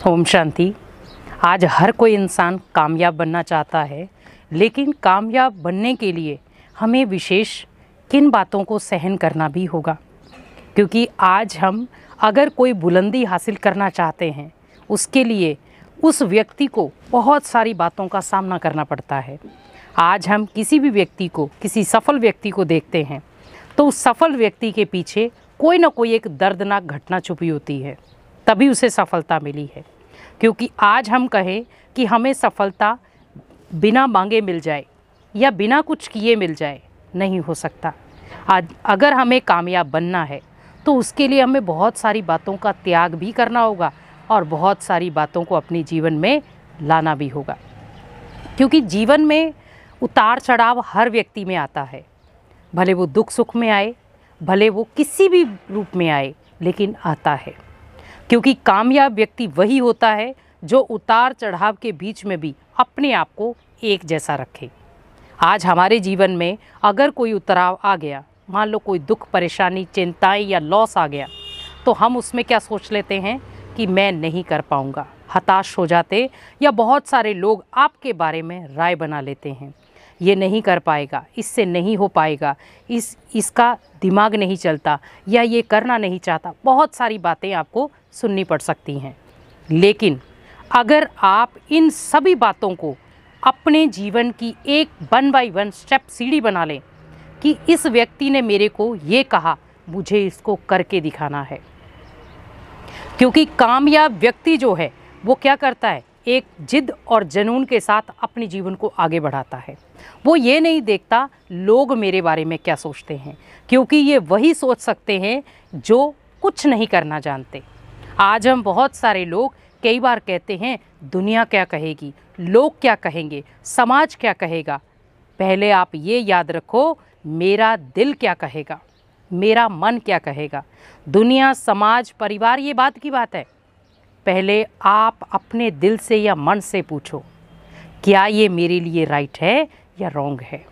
ओम शांति। आज हर कोई इंसान कामयाब बनना चाहता है, लेकिन कामयाब बनने के लिए हमें विशेष किन बातों को सहन करना भी होगा। क्योंकि आज हम अगर कोई बुलंदी हासिल करना चाहते हैं, उसके लिए उस व्यक्ति को बहुत सारी बातों का सामना करना पड़ता है। आज हम किसी भी व्यक्ति को, किसी सफल व्यक्ति को देखते हैं तो उस सफल व्यक्ति के पीछे कोई ना कोई एक दर्दनाक घटना छुपी होती है, तभी उसे सफलता मिली है। क्योंकि आज हम कहें कि हमें सफलता बिना मांगे मिल जाए या बिना कुछ किए मिल जाए, नहीं हो सकता। आज अगर हमें कामयाब बनना है तो उसके लिए हमें बहुत सारी बातों का त्याग भी करना होगा और बहुत सारी बातों को अपने जीवन में लाना भी होगा। क्योंकि जीवन में उतार चढ़ाव हर व्यक्ति में आता है, भले वो दुख सुख में आए, भले वो किसी भी रूप में आए, लेकिन आता है। क्योंकि कामयाब व्यक्ति वही होता है जो उतार चढ़ाव के बीच में भी अपने आप को एक जैसा रखे। आज हमारे जीवन में अगर कोई उतराव आ गया, मान लो कोई दुख, परेशानी, चिंताएं या लॉस आ गया, तो हम उसमें क्या सोच लेते हैं कि मैं नहीं कर पाऊंगा, हताश हो जाते, या बहुत सारे लोग आपके बारे में राय बना लेते हैं, ये नहीं कर पाएगा, इससे नहीं हो पाएगा, इसका दिमाग नहीं चलता, या ये करना नहीं चाहता। बहुत सारी बातें आपको सुननी पड़ सकती हैं। लेकिन अगर आप इन सभी बातों को अपने जीवन की एक 1 बाय 1 स्टेप सीढ़ी बना लें कि इस व्यक्ति ने मेरे को ये कहा, मुझे इसको करके दिखाना है। क्योंकि कामयाब व्यक्ति जो है वो क्या करता है, एक जिद और जुनून के साथ अपने जीवन को आगे बढ़ाता है। वो ये नहीं देखता लोग मेरे बारे में क्या सोचते हैं, क्योंकि ये वही सोच सकते हैं जो कुछ नहीं करना जानते। आज हम बहुत सारे लोग कई बार कहते हैं दुनिया क्या कहेगी, लोग क्या कहेंगे, समाज क्या कहेगा। पहले आप ये याद रखो, मेरा दिल क्या कहेगा, मेरा मन क्या कहेगा। दुनिया, समाज, परिवार ये बात की बात है। पहले आप अपने दिल से या मन से पूछो, क्या ये मेरे लिए राइट है या रॉन्ग है।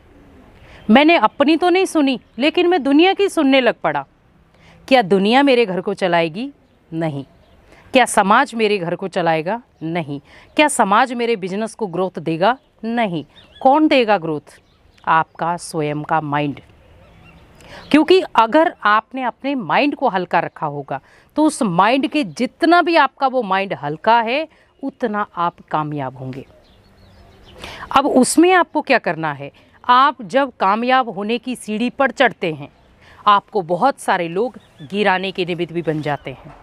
मैंने अपनी तो नहीं सुनी, लेकिन मैं दुनिया की सुनने लग पड़ा। क्या दुनिया मेरे घर को चलाएगी? नहीं। क्या समाज मेरे घर को चलाएगा? नहीं। क्या समाज मेरे बिजनेस को ग्रोथ देगा? नहीं। कौन देगा ग्रोथ? आपका स्वयं का माइंड। क्योंकि अगर आपने अपने माइंड को हल्का रखा होगा तो उस माइंड के जितना भी आपका वो माइंड हल्का है, उतना आप कामयाब होंगे। अब उसमें आपको क्या करना है, आप जब कामयाब होने की सीढ़ी पर चढ़ते हैं, आपको बहुत सारे लोग गिराने के निमित्त भी बन जाते हैं।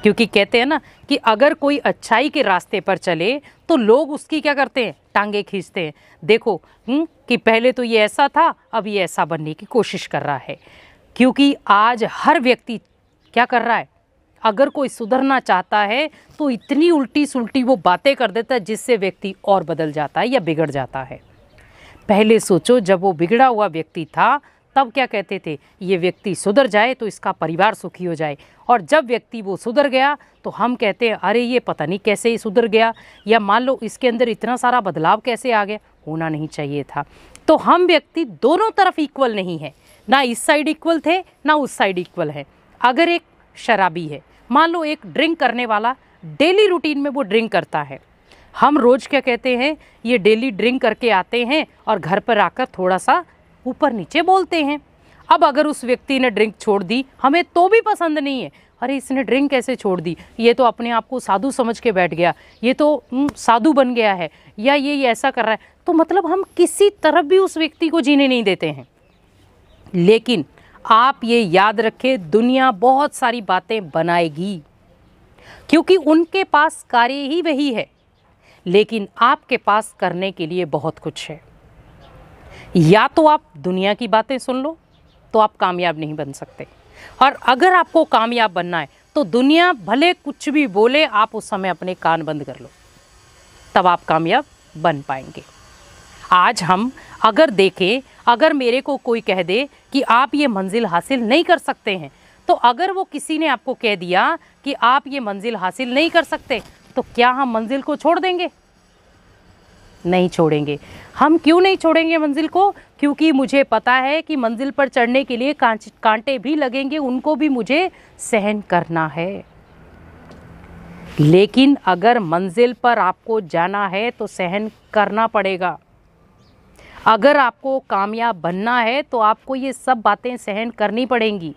क्योंकि कहते हैं ना कि अगर कोई अच्छाई के रास्ते पर चले तो लोग उसकी क्या करते हैं, टांगे खींचते हैं। देखो कि पहले तो ये ऐसा था, अब ये ऐसा बनने की कोशिश कर रहा है। क्योंकि आज हर व्यक्ति क्या कर रहा है, अगर कोई सुधरना चाहता है तो इतनी उल्टी सुल्टी वो बातें कर देता है जिससे व्यक्ति और बदल जाता है या बिगड़ जाता है। पहले सोचो, जब वो बिगड़ा हुआ व्यक्ति था तब क्या कहते थे, ये व्यक्ति सुधर जाए तो इसका परिवार सुखी हो जाए। और जब व्यक्ति वो सुधर गया तो हम कहते हैं अरे ये पता नहीं कैसे ही सुधर गया, या मान लो इसके अंदर इतना सारा बदलाव कैसे आ गया, होना नहीं चाहिए था। तो हम व्यक्ति दोनों तरफ इक्वल नहीं है, ना इस साइड इक्वल थे ना उस साइड इक्वल है। अगर एक शराबी है, मान लो एक ड्रिंक करने वाला डेली रूटीन में वो ड्रिंक करता है, हम रोज़ क्या कहते हैं, ये डेली ड्रिंक करके आते हैं और घर पर आकर थोड़ा सा ऊपर नीचे बोलते हैं। अब अगर उस व्यक्ति ने ड्रिंक छोड़ दी, हमें तो भी पसंद नहीं है, अरे इसने ड्रिंक कैसे छोड़ दी, ये तो अपने आप को साधु समझ के बैठ गया, ये तो साधु बन गया है, या ये ऐसा कर रहा है। तो मतलब हम किसी तरफ भी उस व्यक्ति को जीने नहीं देते हैं। लेकिन आप ये याद रखें, दुनिया बहुत सारी बातें बनाएगी, क्योंकि उनके पास कार्य ही वही है, लेकिन आपके पास करने के लिए बहुत कुछ है। या तो आप दुनिया की बातें सुन लो तो आप कामयाब नहीं बन सकते, और अगर आपको कामयाब बनना है तो दुनिया भले कुछ भी बोले, आप उस समय अपने कान बंद कर लो, तब आप कामयाब बन पाएंगे। आज हम अगर देखें, अगर मेरे को कोई कह दे कि आप ये मंजिल हासिल नहीं कर सकते हैं, तो अगर वो किसी ने आपको कह दिया कि आप ये मंजिल हासिल नहीं कर सकते, तो क्या हम मंजिल को छोड़ देंगे? नहीं छोड़ेंगे। हम क्यों नहीं छोड़ेंगे मंजिल को? क्योंकि मुझे पता है कि मंजिल पर चढ़ने के लिए कांटे भी लगेंगे, उनको भी मुझे सहन करना है। लेकिन अगर मंजिल पर आपको जाना है तो सहन करना पड़ेगा। अगर आपको कामयाब बनना है तो आपको ये सब बातें सहन करनी पड़ेंगी।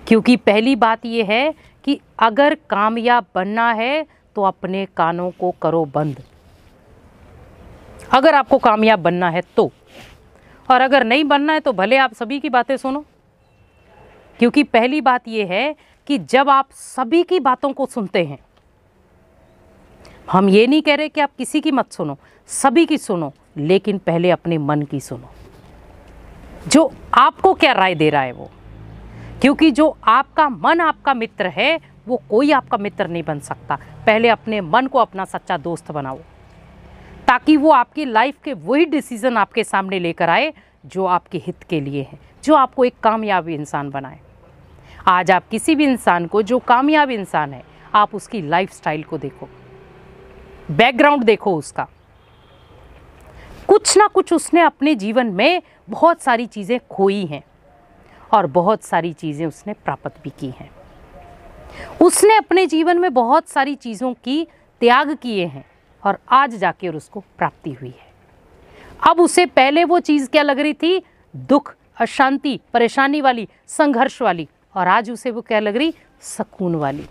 क्योंकि पहली बात ये है कि अगर कामयाब बनना है तो अपने कानों को करो बंद। अगर आपको कामयाब बनना है तो, और अगर नहीं बनना है तो भले आप सभी की बातें सुनो। क्योंकि पहली बात यह है कि जब आप सभी की बातों को सुनते हैं, हम ये नहीं कह रहे कि आप किसी की मत सुनो, सभी की सुनो, लेकिन पहले अपने मन की सुनो, जो आपको क्या राय दे रहा है वो। क्योंकि जो आपका मन आपका मित्र है वो कोई आपका मित्र नहीं बन सकता। पहले अपने मन को अपना सच्चा दोस्त बनाओ, ताकि वो आपकी लाइफ के वही डिसीजन आपके सामने लेकर आए जो आपके हित के लिए है, जो आपको एक कामयाब इंसान बनाए। आज आप किसी भी इंसान को, जो कामयाब इंसान है, आप उसकी लाइफस्टाइल को देखो, बैकग्राउंड देखो उसका। कुछ ना कुछ उसने अपने जीवन में बहुत सारी चीज़ें खोई हैं और बहुत सारी चीज़ें उसने प्राप्त भी की हैं। उसने अपने जीवन में बहुत सारी चीज़ों की त्याग किए हैं और आज जाके और उसको प्राप्ति हुई है। अब उसे पहले वो चीज़ क्या लग रही थी? दुख, अशांति, परेशानी वाली, संघर्ष वाली, और आज उसे वो क्या लग रही? सुकून वाली।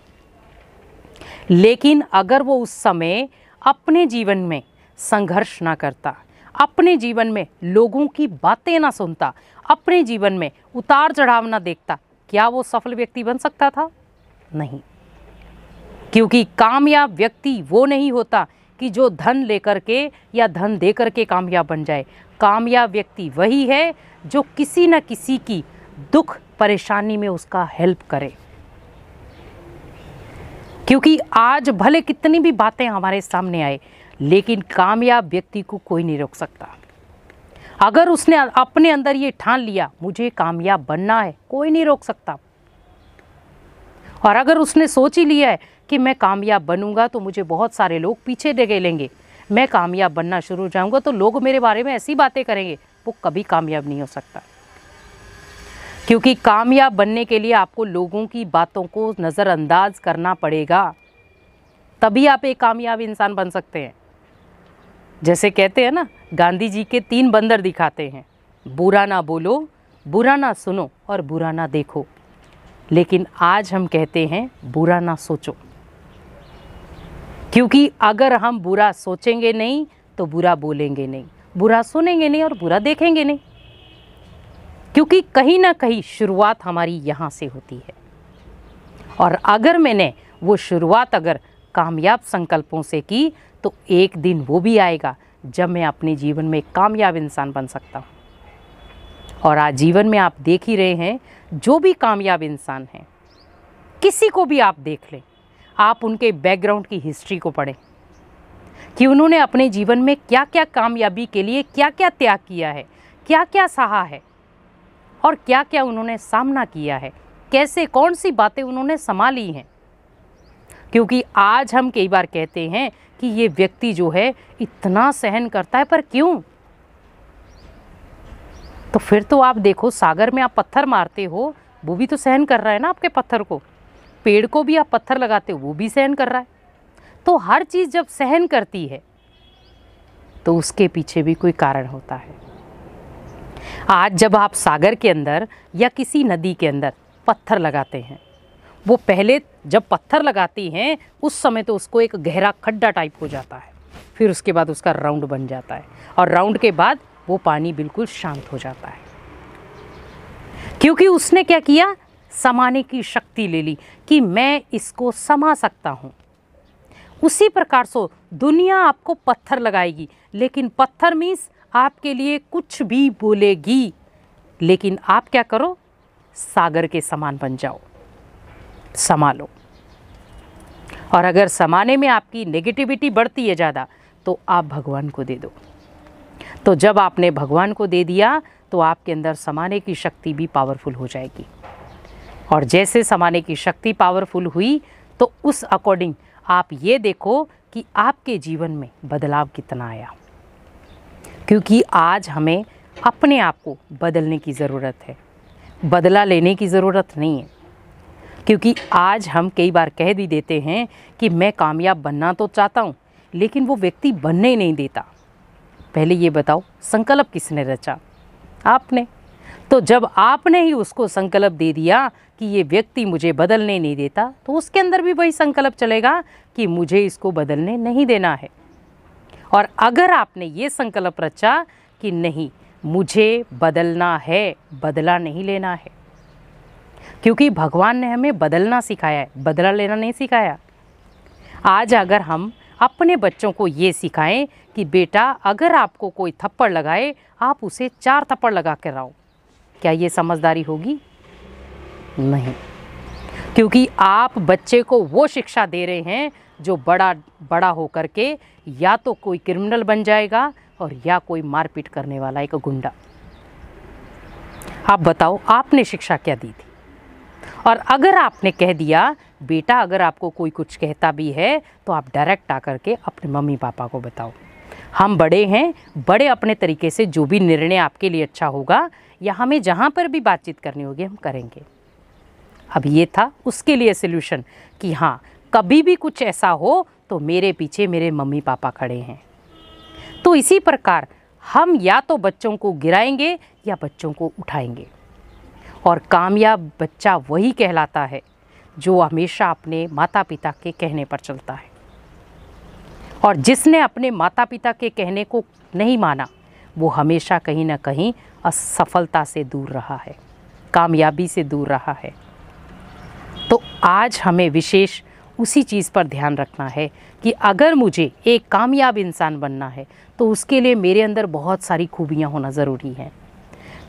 लेकिन अगर वो उस समय अपने जीवन में संघर्ष ना करता, अपने जीवन में लोगों की बातें ना सुनता, अपने जीवन में उतार चढ़ाव ना देखता, क्या वो सफल व्यक्ति बन सकता था? नहीं। क्योंकि कामयाब व्यक्ति वो नहीं होता कि जो धन लेकर के या धन दे करके कामयाब बन जाए। कामयाब व्यक्ति वही है जो किसी न किसी की दुख परेशानी में उसका हेल्प करे। क्योंकि आज भले कितनी भी बातें हमारे सामने आए, लेकिन कामयाब व्यक्ति को कोई नहीं रोक सकता। अगर उसने अपने अंदर ये ठान लिया मुझे कामयाब बनना है, कोई नहीं रोक सकता। और अगर उसने सोच ही लिया है कि मैं कामयाब बनूंगा तो मुझे बहुत सारे लोग पीछे ढकेलेंगे, मैं कामयाब बनना शुरू हो जाऊंगा तो लोग मेरे बारे में ऐसी बातें करेंगे, वो कभी कामयाब नहीं हो सकता। क्योंकि कामयाब बनने के लिए आपको लोगों की बातों को नज़रअंदाज करना पड़ेगा, तभी आप एक कामयाब इंसान बन सकते हैं। जैसे कहते हैं ना, गांधी जी के 3 बंदर दिखाते हैं, बुरा ना बोलो, बुरा ना सुनो और बुरा ना देखो। लेकिन आज हम कहते हैं बुरा ना सोचो। क्योंकि अगर हम बुरा सोचेंगे नहीं तो बुरा बोलेंगे नहीं, बुरा सुनेंगे नहीं और बुरा देखेंगे नहीं। क्योंकि कहीं ना कहीं शुरुआत हमारी यहाँ से होती है। और अगर मैंने वो शुरुआत अगर कामयाब संकल्पों से की तो एक दिन वो भी आएगा जब मैं अपने जीवन में एक कामयाब इंसान बन सकता हूँ। और आज जीवन में आप देख ही रहे हैं, जो भी कामयाब इंसान हैं, किसी को भी आप देख लें, आप उनके बैकग्राउंड की हिस्ट्री को पढ़ें कि उन्होंने अपने जीवन में क्या क्या कामयाबी के लिए क्या क्या त्याग किया है, क्या क्या सहा है और क्या क्या उन्होंने सामना किया है, कैसे कौन सी बातें उन्होंने संभाली हैं। क्योंकि आज हम कई बार कहते हैं कि ये व्यक्ति जो है इतना सहन करता है, पर क्यों? तो फिर तो आप देखो, सागर में आप पत्थर मारते हो, वो भी तो सहन कर रहा है ना आपके पत्थर को। पेड़ को भी आप पत्थर लगाते हो, वो भी सहन कर रहा है। तो हर चीज़ जब सहन करती है तो उसके पीछे भी कोई कारण होता है। आज जब आप सागर के अंदर या किसी नदी के अंदर पत्थर लगाते हैं, वो पहले जब पत्थर लगाती हैं उस समय तो उसको एक गहरा खड्डा टाइप हो जाता है, फिर उसके बाद उसका राउंड बन जाता है और राउंड के बाद वो पानी बिल्कुल शांत हो जाता है। क्योंकि उसने क्या किया? समाने की शक्ति ले ली कि मैं इसको समा सकता हूँ। उसी प्रकार से दुनिया आपको पत्थर लगाएगी, लेकिन पत्थर मीन्स आपके लिए कुछ भी बोलेगी, लेकिन आप क्या करो? सागर के समान बन जाओ, संभालो। और अगर समाने में आपकी नेगेटिविटी बढ़ती है ज़्यादा तो आप भगवान को दे दो। तो जब आपने भगवान को दे दिया तो आपके अंदर समाने की शक्ति भी पावरफुल हो जाएगी। और जैसे समाने की शक्ति पावरफुल हुई तो उस अकॉर्डिंग आप ये देखो कि आपके जीवन में बदलाव कितना आया। क्योंकि आज हमें अपने आप को बदलने की ज़रूरत है, बदला लेने की ज़रूरत नहीं है। क्योंकि आज हम कई बार कह भी देते हैं कि मैं कामयाब बनना तो चाहता हूँ, लेकिन वो व्यक्ति बनने नहीं देता। पहले ये बताओ, संकल्प किसने रचा? आपने। तो जब आपने ही उसको संकल्प दे दिया कि ये व्यक्ति मुझे बदलने नहीं देता, तो उसके अंदर भी वही संकल्प चलेगा कि मुझे इसको बदलने नहीं देना है। और अगर आपने ये संकल्प रचा कि नहीं, मुझे बदलना है, बदला नहीं लेना है, क्योंकि भगवान ने हमें बदलना सिखाया है, बदला लेना नहीं सिखाया। आज अगर हम अपने बच्चों को ये सिखाएं कि बेटा अगर आपको कोई थप्पड़ लगाए, आप उसे 4 थप्पड़ लगा कर आओ, क्या ये समझदारी होगी? नहीं, क्योंकि आप बच्चे को वो शिक्षा दे रहे हैं जो बड़ा होकर के या तो कोई क्रिमिनल बन जाएगा और या कोई मारपीट करने वाला एक गुंडा। आप बताओ, आपने शिक्षा क्या दी थी? और अगर आपने कह दिया बेटा अगर आपको कोई कुछ कहता भी है तो आप डायरेक्ट आकर के अपने मम्मी पापा को बताओ, हम बड़े हैं, बड़े अपने तरीके से जो भी निर्णय आपके लिए अच्छा होगा या हमें जहाँ पर भी बातचीत करनी होगी हम करेंगे। अब ये था उसके लिए सल्यूशन कि हाँ, कभी भी कुछ ऐसा हो तो मेरे पीछे मेरे मम्मी पापा खड़े हैं। तो इसी प्रकार हम या तो बच्चों को गिराएंगे या बच्चों को उठाएंगे। और कामयाब बच्चा वही कहलाता है जो हमेशा अपने माता पिता के कहने पर चलता है। और जिसने अपने माता पिता के कहने को नहीं माना, वो हमेशा कहीं ना कहीं असफलता से दूर रहा है, कामयाबी से दूर रहा है। तो आज हमें विशेष उसी चीज़ पर ध्यान रखना है कि अगर मुझे एक कामयाब इंसान बनना है तो उसके लिए मेरे अंदर बहुत सारी खूबियाँ होना ज़रूरी हैं।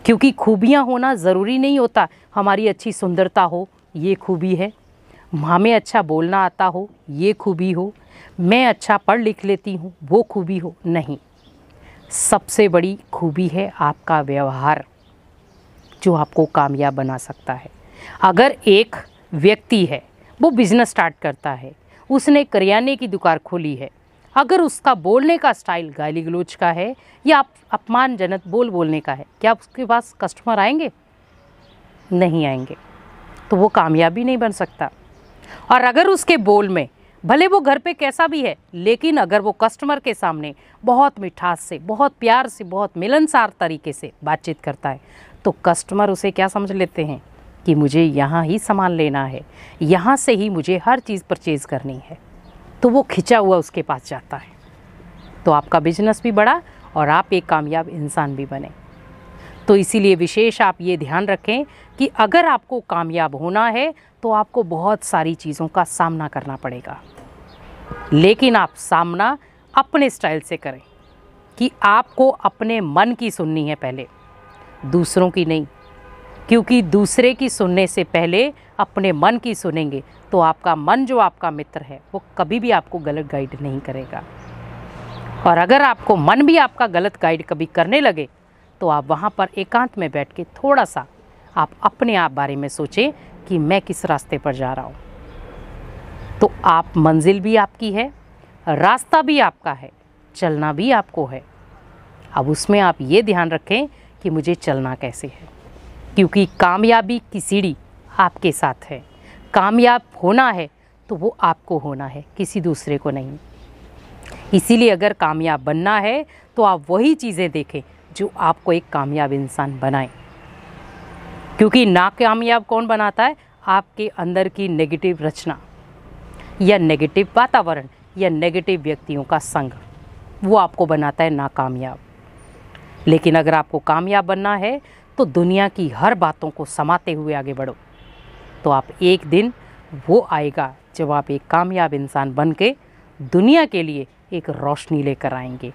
क्योंकि खूबियाँ होना ज़रूरी नहीं होता हमारी अच्छी सुंदरता हो, ये खूबी है, हमें अच्छा बोलना आता हो, ये खूबी हो, मैं अच्छा पढ़ लिख लेती हूँ, वो खूबी हो। नहीं, सबसे बड़ी खूबी है आपका व्यवहार, जो आपको कामयाब बना सकता है। अगर एक व्यक्ति है, वो बिज़नेस स्टार्ट करता है, उसने करियाने की दुकान खोली है, अगर उसका बोलने का स्टाइल गाली गलौज का है या अपमानजनक बोलने का है, क्या उसके पास कस्टमर आएंगे? नहीं आएंगे, तो वो कामयाबी नहीं बन सकता। और अगर उसके बोल में भले वो घर पे कैसा भी है, लेकिन अगर वो कस्टमर के सामने बहुत मिठास से, बहुत प्यार से, बहुत मिलनसार तरीके से बातचीत करता है, तो कस्टमर उसे क्या समझ लेते हैं कि मुझे यहाँ ही सामान लेना है, यहाँ से ही मुझे हर चीज़ परचेज़ करनी है, तो वो खिंचा हुआ उसके पास जाता है। तो आपका बिजनेस भी बढ़ा और आप एक कामयाब इंसान भी बने। तो इसीलिए विशेष आप ये ध्यान रखें कि अगर आपको कामयाब होना है तो आपको बहुत सारी चीज़ों का सामना करना पड़ेगा, लेकिन आप सामना अपने स्टाइल से करें कि आपको अपने मन की सुननी है पहले, दूसरों की नहीं। क्योंकि दूसरे की सुनने से पहले अपने मन की सुनेंगे तो आपका मन जो आपका मित्र है वो कभी भी आपको गलत गाइड नहीं करेगा। और अगर आपको मन भी आपका गलत गाइड कभी करने लगे तो आप वहाँ पर एकांत में बैठ के थोड़ा सा आप अपने आप बारे में सोचें कि मैं किस रास्ते पर जा रहा हूँ। तो आप मंजिल भी आपकी है, रास्ता भी आपका है, चलना भी आपको है। अब उसमें आप ये ध्यान रखें कि मुझे चलना कैसे है, क्योंकि कामयाबी की सीढ़ी आपके साथ है। कामयाब होना है तो वो आपको होना है, किसी दूसरे को नहीं। इसीलिए अगर कामयाब बनना है तो आप वही चीज़ें देखें जो आपको एक कामयाब इंसान बनाए। क्योंकि नाकामयाब कौन बनाता है? आपके अंदर की नेगेटिव रचना या नेगेटिव वातावरण या नेगेटिव व्यक्तियों का संग, वो आपको बनाता है नाकामयाब। लेकिन अगर आपको कामयाब बनना है तो दुनिया की हर बातों को समाते हुए आगे बढ़ो, तो आप एक दिन वो आएगा जब आप एक कामयाब इंसान बन के दुनिया के लिए एक रोशनी लेकर आएंगे।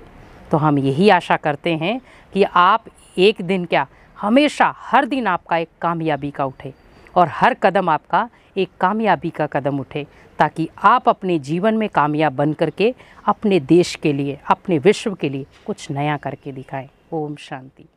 तो हम यही आशा करते हैं कि आप एक दिन क्या, हमेशा हर दिन आपका एक कामयाबी का उठे और हर कदम आपका एक कामयाबी का कदम उठे, ताकि आप अपने जीवन में कामयाब बन करके अपने देश के लिए, अपने विश्व के लिए कुछ नया करके दिखाएं। ओम शांति।